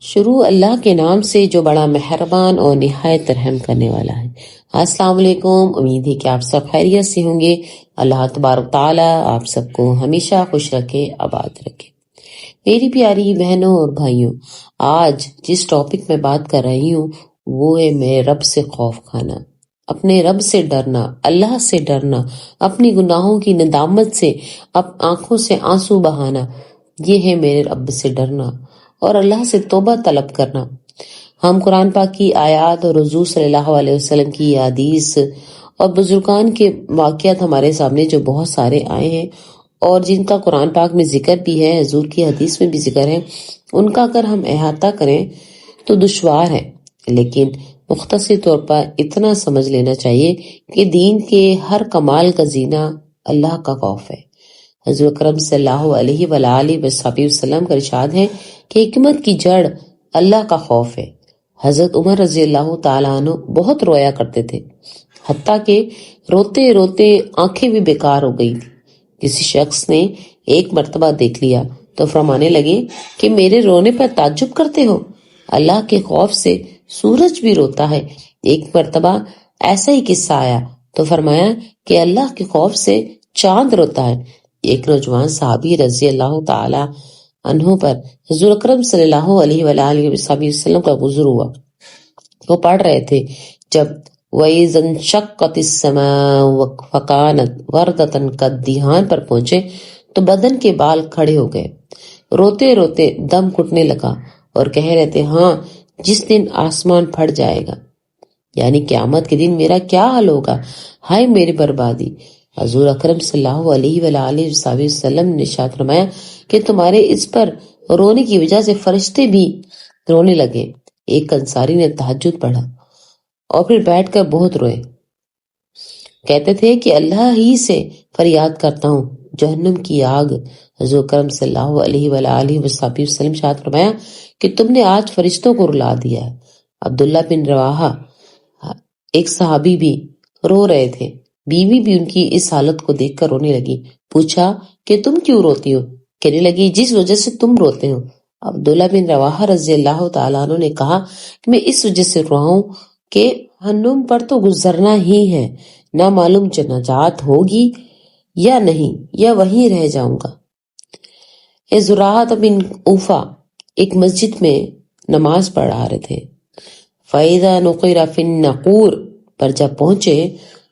شروع اللہ کے نام سے جو بڑا مہربان اور نہایت رحم کرنے والا ہے۔ السلام علیکم، امید ہے کہ آپ سب خیریت سے ہوں گے۔ اللہ تبارک تعالیٰ آپ سب کو ہمیشہ خوش رکھے، آباد رکھے۔ میری پیاری بہنوں اور بھائیوں، آج جس ٹاپک میں بات کر رہی ہوں وہ ہے میرے رب سے خوف کھانا، اپنے رب سے ڈرنا، اللہ سے ڈرنا، اپنی گناہوں کی ندامت سے آنکھوں سے آنسو بہانا۔ یہ ہے میرے رب سے ڈرنا اور اللہ سے توبہ طلب کرنا۔ ہم قرآن پاک کی آیات اور حضور صلی اللہ علیہ وسلم کی حدیث اور بزرگان کے واقعات ہمارے سامنے جو بہت سارے آئے ہیں اور جن کا قرآن پاک میں ذکر بھی ہے، حضور کی حدیث میں بھی ذکر ہے، ان کا اگر ہم احاطہ کریں تو دشوار ہے، لیکن مختصر طور پر اتنا سمجھ لینا چاہیے کہ دین کے ہر کمال کا زینہ اللہ کا خوف ہے۔ حضور اکرم صلی اللہ علیہ وآلہ وسلم کا ارشاد ہے کہ حکمت کی جڑ اللہ کا خوف ہے۔ حضرت عمر رضی اللہ تعالیٰ عنہ بہت رویا کرتے تھے، حتیٰ کہ روتے روتے آنکھیں بھی بیکار ہو گئی تھی۔ کسی شخص نے ایک مرتبہ دیکھ لیا تو فرمانے لگے کہ میرے رونے پر تعجب کرتے ہو، اللہ کے خوف سے سورج بھی روتا ہے۔ ایک مرتبہ ایسا ہی قصہ آیا تو فرمایا کہ اللہ کے خوف سے چاند روتا ہے۔ ایک نوجوان صحابی رضی اللہ تعالی عنہ پر حضور اکرم صلی اللہ علیہ وآلہ وسلم کا گزر ہوا۔ وہ پڑھ رہے تھے جب وَإِذَا انشَقَّتِ السَّمَاءُ فَكَانَتْ وَرْدَةً كَالدِّهَانِ پر پہنچے تو بدن کے بال کھڑے ہو گئے، روتے روتے دم گھٹنے لگا اور کہہ رہے تھے، ہاں جس دن آسمان پھٹ جائے گا، یعنی قیامت کے دن میرا کیا حال ہوگا، ہائے میری بربادی۔ حضور اکرم صلی اللہ علیہ وآلہ وسلم نے ارشاد فرمایا کہ تمہارے اس پر رونے کی وجہ سے فرشتے بھی رونے لگے۔ ایک انصاری نے تہجد پڑھا اور پھر بیٹھ کر بہت روئے، کہتے تھے کہ اللہ ہی سے فریاد کرتا ہوں جہنم کی آگ۔ حضور اکرم صلی اللہ علیہ وآلہ وسلم ارشاد فرمایا کہ تم نے آج فرشتوں کو رلا دیا ہے۔ عبداللہ بن رواحہ ایک صحابی بھی رو رہے تھے، بیوی بھی ان کی اس حالت کو دیکھ کر رونے لگی۔ پوچھا کہ تم کیوں روتی ہو؟ کہنے لگی جس وجہ سے تم روتے ہو۔ عبداللہ بن رواحہ رضی اللہ تعالیٰ عنہ نے کہا کہ میں اس وجہ سے رو ہوں کہ جہنم پر تو گزرنا ہی ہے، نہ معلوم نجات ہوگی یا نہیں، یا وہیں رہ جاؤں گا۔ زراحۃ بن اوفا ایک مسجد میں نماز پڑھا رہے تھے۔ فَإِذَا نُقِرَ فِي النَّقُورِ پر جب پہنچے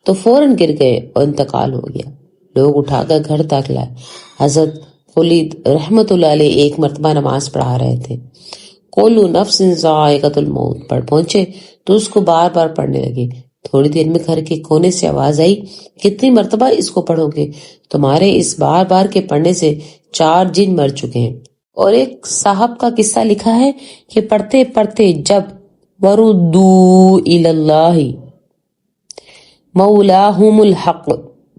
تو فوراً گر گئے اور انتقال ہو گیا۔ لوگ اٹھا کر گھر تک لائے۔ حضرت خالد رحمت اللہ علیہ ایک مرتبہ نماز پڑھا رہے تھے، کُلُّ نَفْسٍ ذَائِقَةُ الْمَوْتِ پر پہنچے تو اس کو بار بار پڑھنے لگے۔ تھوڑی دیر میں گھر کے کونے سے آواز آئی، کتنی مرتبہ اس کو پڑھو گے؟ تمہارے اس بار بار کے پڑھنے سے 4 جن مر چکے ہیں۔ اور ایک صاحب کا قصہ لکھا ہے کہ پڑھتے پڑھتے جب وَرُدُّوا إِلَى اللَّهِ مولاہم الحق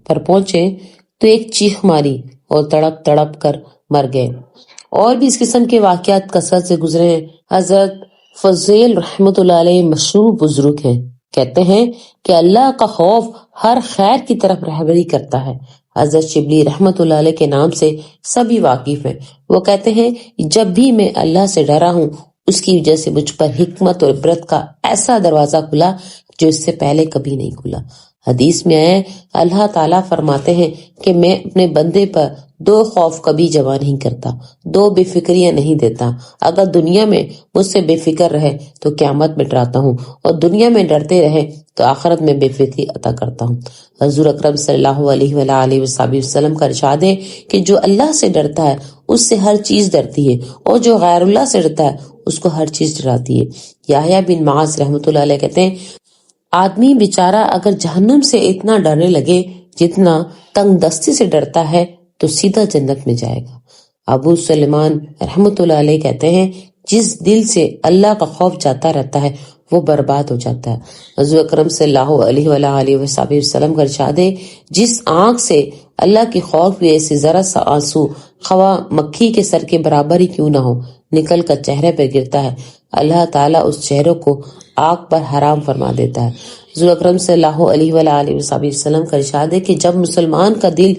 پر پہنچے تو ایک چیخ ماری اور تڑپ تڑپ کر مر گئے۔ اور بھی اس قسم کے واقعات کثرت سے گزرے ہیں۔ حضرت فضیل رحمت اللہ علیہ مشہور بزرگ ہیں، کہتے ہیں کہ اللہ کا خوف ہر خیر کی طرف رہبری کرتا ہے۔ حضرت شبلی رحمت اللہ علیہ کے نام سے سبھی واقف ہیں۔ وہ کہتے ہیں جب بھی میں اللہ سے ڈرا ہوں اس کی وجہ سے مجھ پر حکمت اور عبرت کا ایسا دروازہ کھلا جو اس سے پہلے کبھی نہیں کھلا۔ حدیث میں آئے اللہ تعالیٰ فرماتے ہیں کہ میں اپنے بندے پر 2 خوف کبھی جمع نہیں کرتا، 2 بے فکریاں نہیں دیتا۔ اگر دنیا میں مجھ سے بے فکر رہے تو قیامت میں ڈراتا ہوں، اور دنیا میں ڈرتے رہے تو آخرت میں بے فکری عطا کرتا ہوں۔ حضور اکرم صلی اللہ علیہ وآلہ وسلم کا ارشاد ہے کہ جو اللہ سے ڈرتا ہے اس سے ہر چیز ڈرتی ہے، اور جو غیر اللہ سے ڈرتا ہے اس کو ہر چیز ڈراتی ہے۔ یحییٰ بن معاذ رحمۃ اللہ علیہ کہتے ہیں آدمی بیچارہ اگر جہنم سے اتنا ڈرنے لگے جتنا تنگ دستی سے ڈرتا ہے تو سیدھا جنت میں جائے گا۔ ابو سلیمان رحمۃ اللہ علیہ کہتے ہیں جس دل سے اللہ کا خوف جاتا رہتا ہے وہ برباد ہو جاتا ہے۔ حضور اکرم صلی اللہ علیہ وآلہ وسلم کا ارشاد ہے جس آنکھ سے اللہ کی خوف کی وجہ سے ذرا سا آنسو خواہ مکھی کے سر کے برابر ہی کیوں نہ ہو نکل کر چہرے پر گرتا ہے، اللہ تعالیٰ اس چہروں کو آگ پر حرام فرما دیتا ہے۔ حضور اکرم صلی اللہ علیہ وآلہ وسلم کا ارشاد ہے کہ جب مسلمان کا دل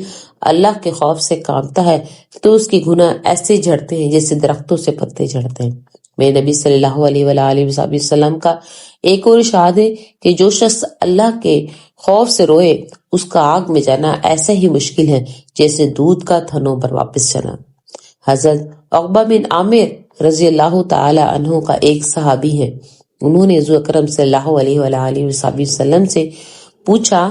اللہ کے خوف سے کانپتا ہے تو اس کے گناہ ایسے جھڑتے ہیں جیسے درختوں سے پتے جھڑتے ہیں۔ میرے نبی صلی اللہ علیہ وآلہ وسلم کا ایک اور ارشاد ہے کہ جو شخص اللہ کے خوف سے روئے اس کا آگ میں جانا ایسا ہی مشکل ہے جیسے دودھ کا تھنوں پر واپس جانا۔ حضرت عقبہ بن عامر رضی اللہ تعالی عنہ کا ایک صحابی ہے، انہوں نے حضور اکرم صلی اللہ علیہ وآلہ وسلم سے پوچھا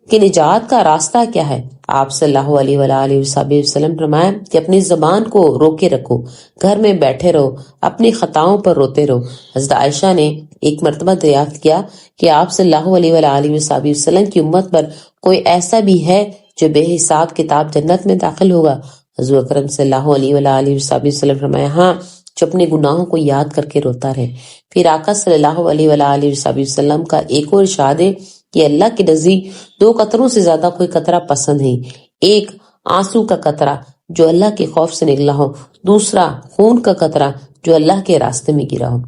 کہ نجات کا راستہ کیا ہے؟ آپ صلی اللہ علیہ وآلہ وسلم فرمایا کہ اپنی زبان کو روکے رکھو، گھر میں بیٹھے رہو، اپنی خطاؤں پر روتے رہو۔ حضرت عائشہ نے ایک مرتبہ دریافت کیا کہ آپ صلی اللہ علیہ وآلہ وسلم کی امت پر کوئی ایسا بھی ہے جو بے حساب کتاب جنت میں داخل ہوگا؟ حضور اکرم صلی اللہ علیہ وآلہ وسلم فرمایا ہاں، جو اپنے گناہوں کو یاد کر کے روتا رہے۔ پھر آقا صلی اللہ علیہ وآلہ وسلم کا ایک اور ارشاد ہے کہ اللہ کے نزدیک دو قطروں سے زیادہ کوئی قطرہ پسند ہے، ایک آنسو کا قطرہ جو اللہ کے خوف سے نکلا ہو، دوسرا خون کا قطرہ جو اللہ کے راستے میں گرا ہو۔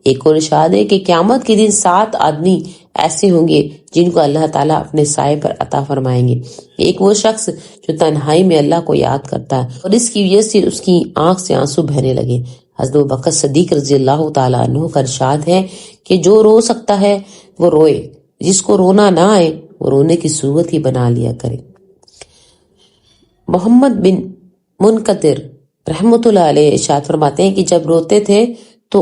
ایک اور ارشاد ہے کہ قیامت کے دن 7 آدمی ایسے ہوں گے جن کو اللہ تعالیٰ اپنے سائے پر عطا فرمائیں گے۔ ایک وہ شخص جو تنہائی میں اللہ کو یاد کرتا ہے اور اس کی وجہ سے اس کی آنکھ سے آنسو بہنے لگے۔ حضرت ابوبکر صدیق رضی اللہ تعالیٰ عنہ کا ارشاد ہے کہ جو رو سکتا ہے وہ روئے، جس کو رونا نہ آئے وہ رونے کی صورت ہی بنا لیا کرے۔ محمد بن منقطر رحمۃ اللہ علیہ ارشاد فرماتے ہیں کہ جب روتے تھے تو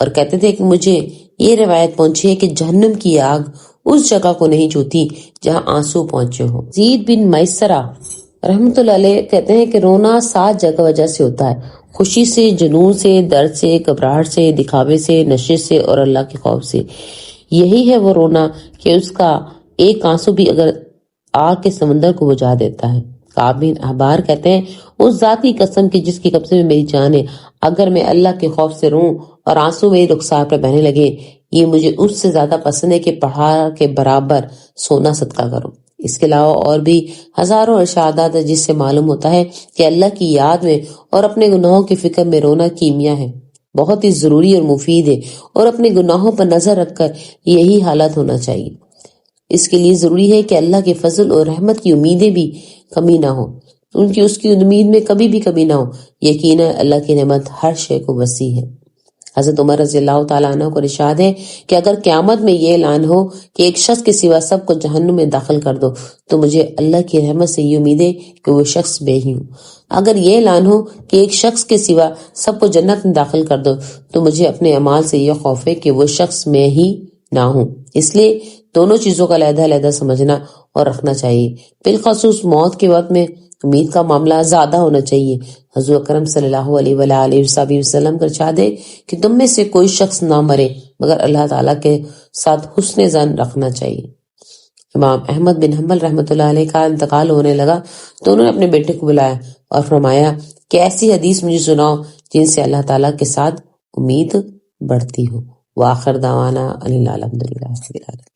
اور کہتے تھے کہ مجھے یہ روایت پہنچی ہے کہ جہنم کی آگ اس جگہ کو نہیں چھوتی جہاں آنسو پہنچے ہو۔ زید بن میسرہ رحمۃ اللہ علیہ کہتے ہیں کہ رونا 7 جگہ وجہ سے ہوتا ہے: خوشی سے، جنون سے، درد سے، گھبراہٹ سے، دکھاوے سے، نشے سے اور اللہ کے خوف سے۔ یہی ہے وہ رونا کہ اس کا ایک آنسو بھی اگر آگ کے سمندر کو بجھا دیتا ہے۔ کعب بن احبار کہتے ہیں اس ذات کی قسم کی جس کی قبضے میں میری جان ہے، اگر میں اللہ کے خوف سے روں اور آنسو میری رخسار پر بہنے لگے، یہ مجھے اس سے زیادہ پسند ہے کہ پہاڑ کے برابر سونا صدقہ کروں۔ اس کے علاوہ اور بھی ہزاروں ارشادات ہیں جس سے معلوم ہوتا ہے کہ اللہ کی یاد میں اور اپنے گناہوں کی فکر میں رونا کیمیا ہے، بہت ہی ضروری اور مفید ہے، اور اپنے گناہوں پر نظر رکھ کر یہی حالت ہونا چاہیے۔ اس کے لیے ضروری ہے کہ اللہ کے فضل اور رحمت کی امیدیں بھی کمی نہ ہو، اس کی امید میں کبھی بھی کمی نہ ہو۔ یقیناً اللہ کی نعمت ہر شے کو وسیع ہے۔ حضرت عمر رضی اللہ تعالیٰ عنہ کو ارشاد ہے کہ اگر قیامت میں یہ اعلان ہو کہ ایک شخص کے سوا سب کو جہنم میں داخل کر دو تو مجھے اللہ کی رحمت سے یہ امید ہے کہ وہ شخص میں ہی ہوں۔ اگر یہ اعلان ہو کہ ایک شخص کے سوا سب کو جنت میں داخل کر دو تو مجھے اپنے اعمال سے یہ خوف ہے کہ وہ شخص میں ہی نہ ہوں۔ اس لیے دونوں چیزوں کا علیحدہ علیحدہ سمجھنا اور رکھنا چاہیے۔ بالخصوص موت کے وقت میں امید کا معاملہ زیادہ ہونا چاہیے۔ حضور اکرم صلی اللہ علیہ وآلہ وسلم کا ارشاد ہے کہ تم میں سے کوئی شخص نہ مرے مگر اللہ تعالیٰ کے ساتھ حسن ظن رکھنا چاہیے۔ امام احمد بن حنبل رحمۃ اللہ علیہ کا انتقال ہونے لگا تو انہوں نے اپنے بیٹے کو بلایا اور فرمایا کہ ایسی حدیث مجھے سناؤ جن سے اللہ تعالیٰ کے ساتھ امید بڑھتی ہو۔ وآخر دعوانا الحمدللہ رب العالمین۔